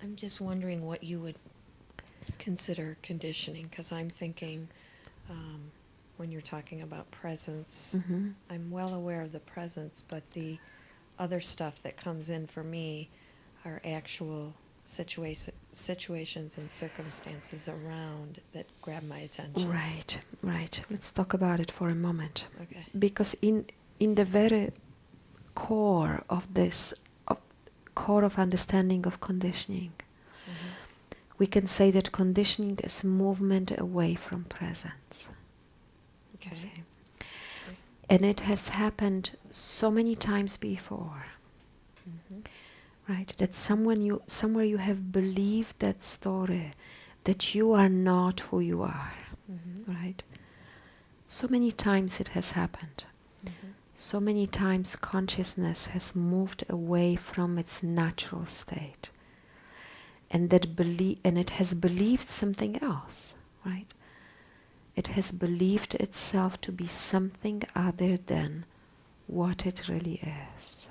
I'm just wondering what you would consider conditioning, because I'm thinking when you're talking about presence, Mm-hmm. I'm well aware of the presence, but the other stuff that comes in for me are actual situations and circumstances around that grab my attention. Right, right. Let's talk about it for a moment. Okay. Because in the very core of this, of core of understanding of conditioning, Mm-hmm. we can say that conditioning is movement away from presence. You Okay. see. Okay. And it has happened so many times before, Mm-hmm. right? That somewhere you have believed that story, that you are not who you are, Mm-hmm. right? So many times it has happened. Mm-hmm. So many times consciousness has moved away from its natural state, and it has believed something else, right? It has believed itself to be something other than what it really is.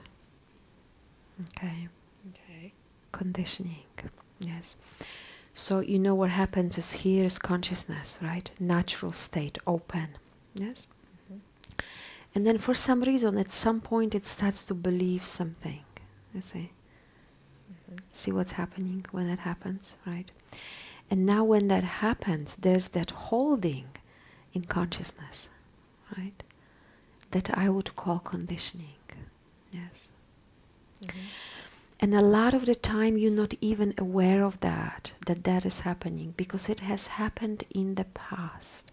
Okay, Okay. conditioning. Yes. So you know what happens is here is consciousness, right? Natural state, open. Yes. Mm-hmm. And then for some reason, at some point, it starts to believe something. You see? Mm-hmm. See what's happening when that happens, right? And now when that happens, there's that holding in consciousness, right? That I would call conditioning. Yes. Mm-hmm. And a lot of the time you're not even aware of that is happening, because it has happened in the past.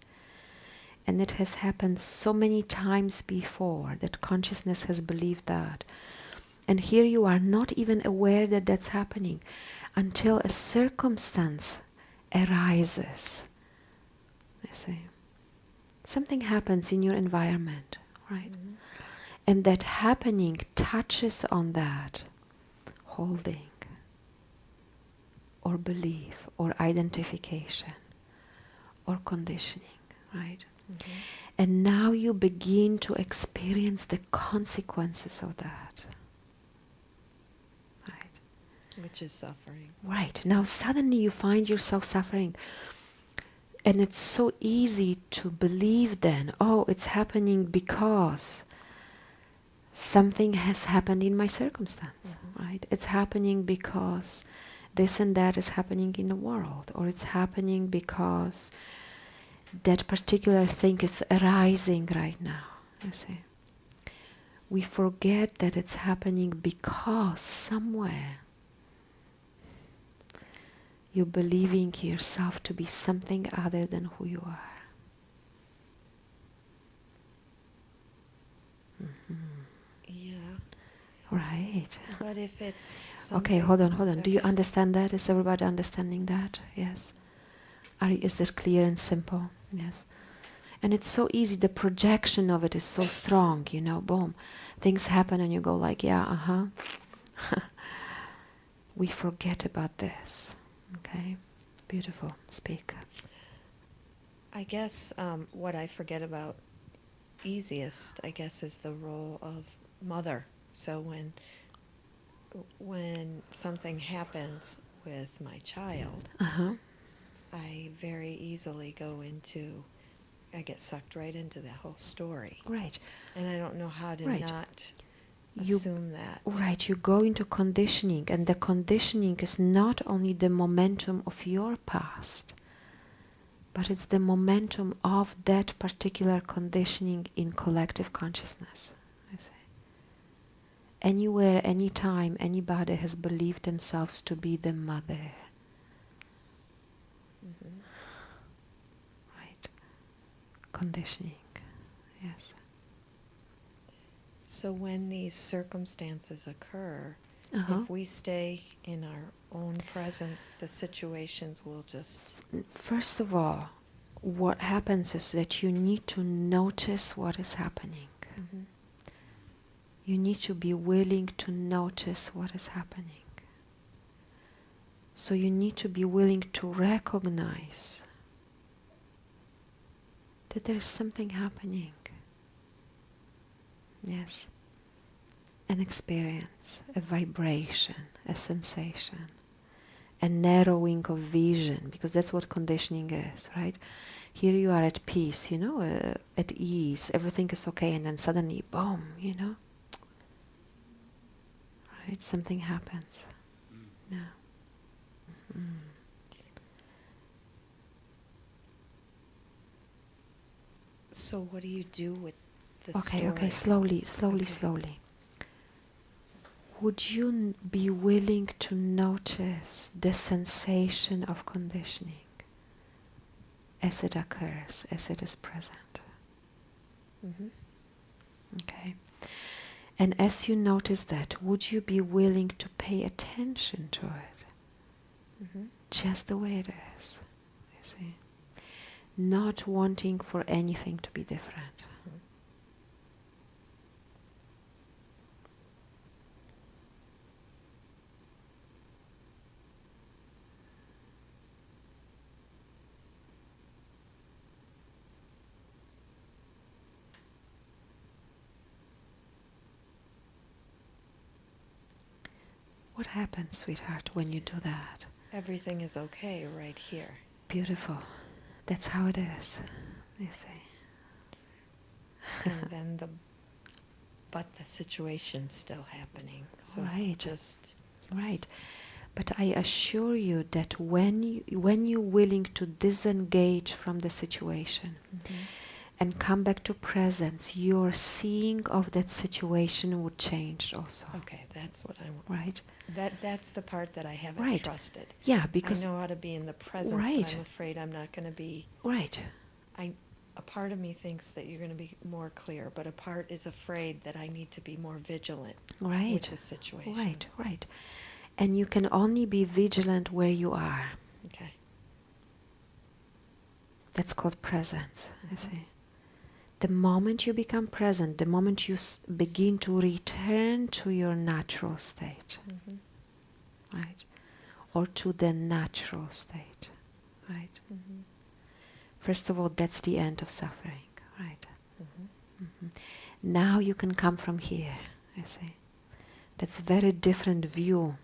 And it has happened so many times before that consciousness has believed that. And here you are not even aware that that's happening until a circumstance arises. I see. Something happens in your environment, right? Mm-hmm. And that happening touches on that holding or belief or identification or conditioning, right? Mm-hmm. And now you begin to experience the consequences of that, right? Which is suffering. Right. Now suddenly you find yourself suffering. And it's so easy to believe then, oh, it's happening because something has happened in my circumstance, Mm-hmm. right? It's happening because this and that is happening in the world, or it's happening because that particular thing is arising right now, you see. We forget that it's happening because somewhere you're believing yourself to be something other than who you are. Mm-hmm. Yeah. Right. But if it's Okay, something, hold on. Do you okay. understand that? Is everybody understanding that? Yes. Is this clear and simple? Yes. And it's so easy. The projection of it is so strong, boom. Things happen and you go like, yeah, uh-huh. We forget about this. Okay? Beautiful. Speak. I guess what I forget about easiest, I guess, is the role of mother. So when something happens with my child, Uh-huh. I very easily I get sucked right into that whole story. Right. And I don't know how to Right. not You assume that. right, you go into conditioning, and the conditioning is not only the momentum of your past, but it's the momentum of that particular conditioning in collective consciousness. I say. Anywhere, anytime, anybody has believed themselves to be the mother, Hmm. right? Conditioning, yes. So when these circumstances occur, Uh-huh. if we stay in our own presence, the situations will just... First of all, what happens is that you need to notice what is happening. Hmm. You need to be willing to notice what is happening. So you need to be willing to recognize that there is something happening. Yes. An experience, a vibration, a sensation, a narrowing of vision, because that's what conditioning is, right? Here you are at peace, at ease, everything is okay, and then suddenly, boom, right? Something happens. Yeah. Mm. So what do you do with the Okay, story? slowly. Okay. Would you be willing to notice the sensation of conditioning as it occurs, as it is present? Mm-hmm. Okay. And as you notice that, would you be willing to pay attention to it? Mm-hmm. Just the way it is, you see? Not wanting for anything to be different. What happens, sweetheart, when you do that? Everything is okay right here. Beautiful. That's how it is, you see. And then but the situation's still happening. So Right. just Right. But I assure you that when you're willing to disengage from the situation and come back to presence, your seeing of that situation would change also. okay, that's what I want. Right? That's the part that I haven't Right. trusted. Yeah, because I know how to be in the presence, right. but I'm afraid I'm not going to be. Right. A part of me thinks that you're going to be more clear, but a part is afraid that I need to be more vigilant Right. with the situation. Right. And you can only be vigilant where you are. Okay. That's called presence, you see. The moment you become present, the moment you begin to return to your natural state, right? Or to the natural state, right? First of all, that's the end of suffering, right? Now you can come from here, you see. That's a very different view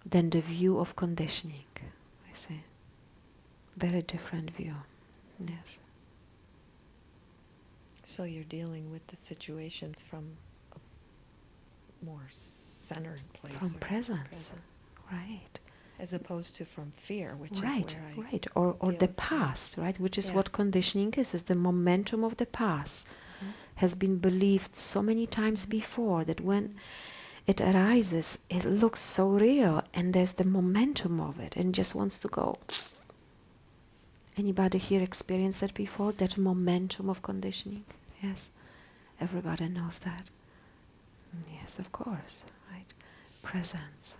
than the view of conditioning, you see. Very different view, yes. So you're dealing with the situations from a more centered place. From presence, right. As opposed to from fear, which Right, is where I right. Or deal the with past, right? Which is Yeah. what conditioning is the momentum of the past. Has been believed so many times before that when it arises, it looks so real and there's the momentum of it and just wants to go. Anybody here experienced that before? That momentum of conditioning? Yes. Everybody knows that. Yes, of course, right? Presence.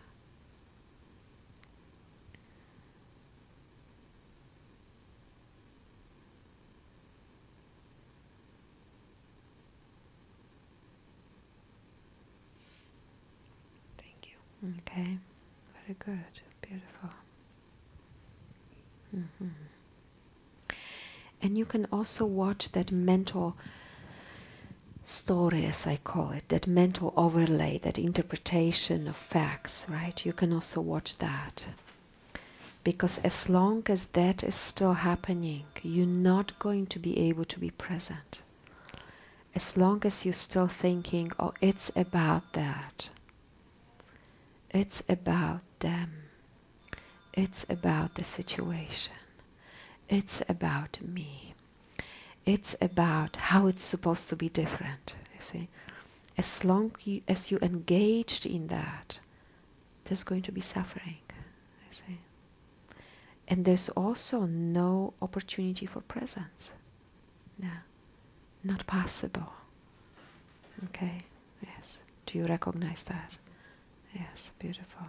Thank you. Okay, very good, beautiful. And you can also watch that mental story, as I call it, that mental overlay, that interpretation of facts, right? You can also watch that. Because as long as that is still happening, you're not going to be able to be present. As long as you're still thinking, oh, it's about that. It's about them. It's about the situation. It's about me. It's about how it's supposed to be different, you see. As long as you engaged in that, there's going to be suffering, you see. And there's also no opportunity for presence. No, not possible. Okay, yes. Do you recognize that? Yes, beautiful.